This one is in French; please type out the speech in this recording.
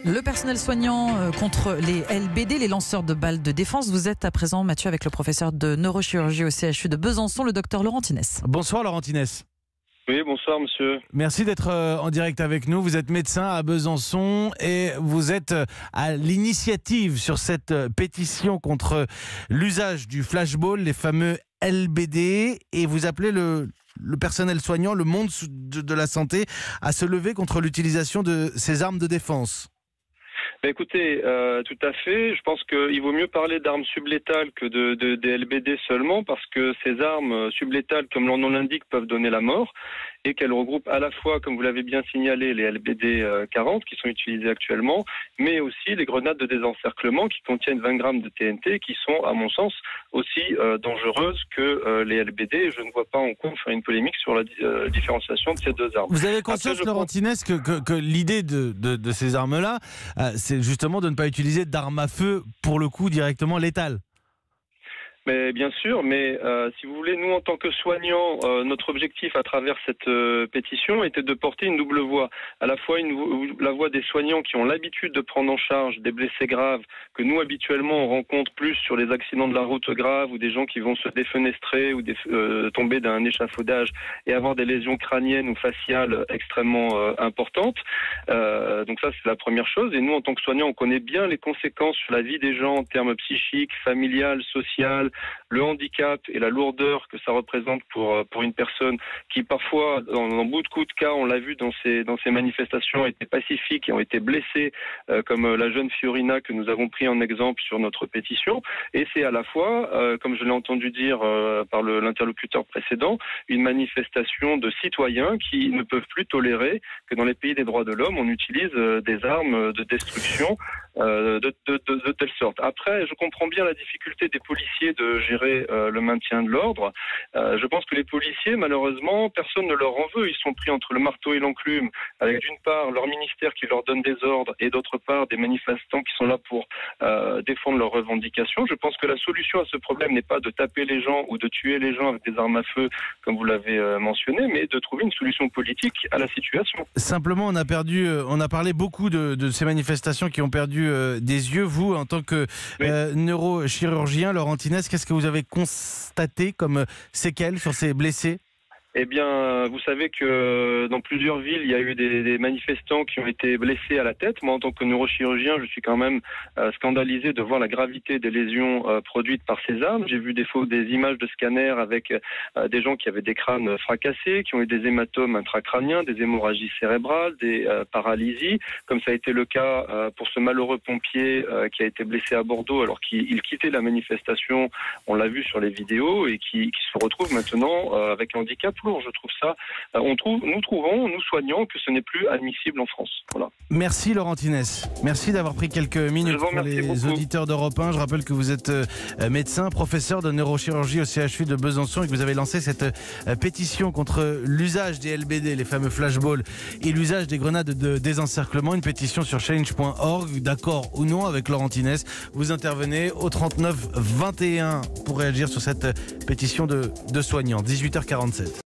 Le personnel soignant contre les LBD, les lanceurs de balles de défense. Vous êtes à présent, Mathieu, avec le professeur de neurochirurgie au CHU de Besançon, le docteur Laurent Tinès. Bonsoir Laurent Tinès. Oui, bonsoir monsieur. Merci d'être en direct avec nous. Vous êtes médecin à Besançon et vous êtes à l'initiative sur cette pétition contre l'usage du flashball, les fameux LBD, et vous appelez le personnel soignant, le monde de la santé, à se lever contre l'utilisation de ces armes de défense. Écoutez, tout à fait. Je pense qu'il vaut mieux parler d'armes sublétales que des LBD seulement, parce que ces armes sublétales, comme leur nom l'indique, peuvent donner la mort, et qu'elles regroupent à la fois, comme vous l'avez bien signalé, les LBD 40 qui sont utilisés actuellement, mais aussi les grenades de désencerclement qui contiennent 20 grammes de TNT, qui sont, à mon sens, aussi dangereuses que les LBD. Et je ne vois pas en quoi faire une polémique sur la différenciation de ces deux armes. Vous avez conscience, Laurent Tinès, que l'idée de ces armes-là, c'est justement de ne pas utiliser d'armes à feu, pour le coup, directement létales? Mais bien sûr, mais si vous voulez, nous en tant que soignants, notre objectif à travers cette pétition était de porter une double voix. À la fois la voix des soignants qui ont l'habitude de prendre en charge des blessés graves que nous habituellement on rencontre plus sur les accidents de la route graves ou des gens qui vont se défenestrer ou tomber d'un échafaudage et avoir des lésions crâniennes ou faciales extrêmement importantes. Donc ça c'est la première chose. Et nous en tant que soignants, on connaît bien les conséquences sur la vie des gens en termes psychiques, familiales, sociales, le handicap et la lourdeur que ça représente pour une personne qui parfois, dans beaucoup de cas, on l'a vu dans ces manifestations, étaient pacifiques et ont été blessés, comme la jeune Fiorina que nous avons pris en exemple sur notre pétition. Et c'est à la fois, comme je l'ai entendu dire par l'interlocuteur précédent, une manifestation de citoyens qui ne peuvent plus tolérer que dans les pays des droits de l'homme, on utilise des armes de destruction de telle sorte. Après, je comprends bien la difficulté des policiers de gérer le maintien de l'ordre. Je pense que les policiers, malheureusement, personne ne leur en veut. Ils sont pris entre le marteau et l'enclume, avec d'une part leur ministère qui leur donne des ordres et d'autre part des manifestants qui sont là pour défendre leurs revendications. Je pense que la solution à ce problème n'est pas de taper les gens ou de tuer les gens avec des armes à feu, comme vous l'avez mentionné, mais de trouver une solution politique à la situation. Simplement, on a parlé beaucoup de ces manifestations qui ont perdu des yeux. Vous, en tant que neurochirurgien, Laurent Tinès, qu'est-ce que vous avez constaté comme séquelles sur ces blessés ? Eh bien, vous savez que dans plusieurs villes, il y a eu des manifestants qui ont été blessés à la tête. Moi, en tant que neurochirurgien, je suis quand même scandalisé de voir la gravité des lésions produites par ces armes. J'ai vu des images de scanners avec des gens qui avaient des crânes fracassés, qui ont eu des hématomes intracrâniens, des hémorragies cérébrales, des paralysies, comme ça a été le cas pour ce malheureux pompier qui a été blessé à Bordeaux alors qu'il quittait la manifestation, on l'a vu sur les vidéos, et qui se retrouve maintenant avec un handicap. Je trouve ça, nous soignants, que ce n'est plus admissible en France. Voilà. Merci Laurent Tinès. Merci d'avoir pris quelques minutes pour les auditeurs d'Europe 1. Je rappelle que vous êtes médecin, professeur de neurochirurgie au CHU de Besançon et que vous avez lancé cette pétition contre l'usage des LBD, les fameux flashballs, et l'usage des grenades de désencerclement. Une pétition sur change.org. D'accord ou non avec Laurent Tinès. Vous intervenez au 39 21 pour réagir sur cette pétition de soignants. 18h47.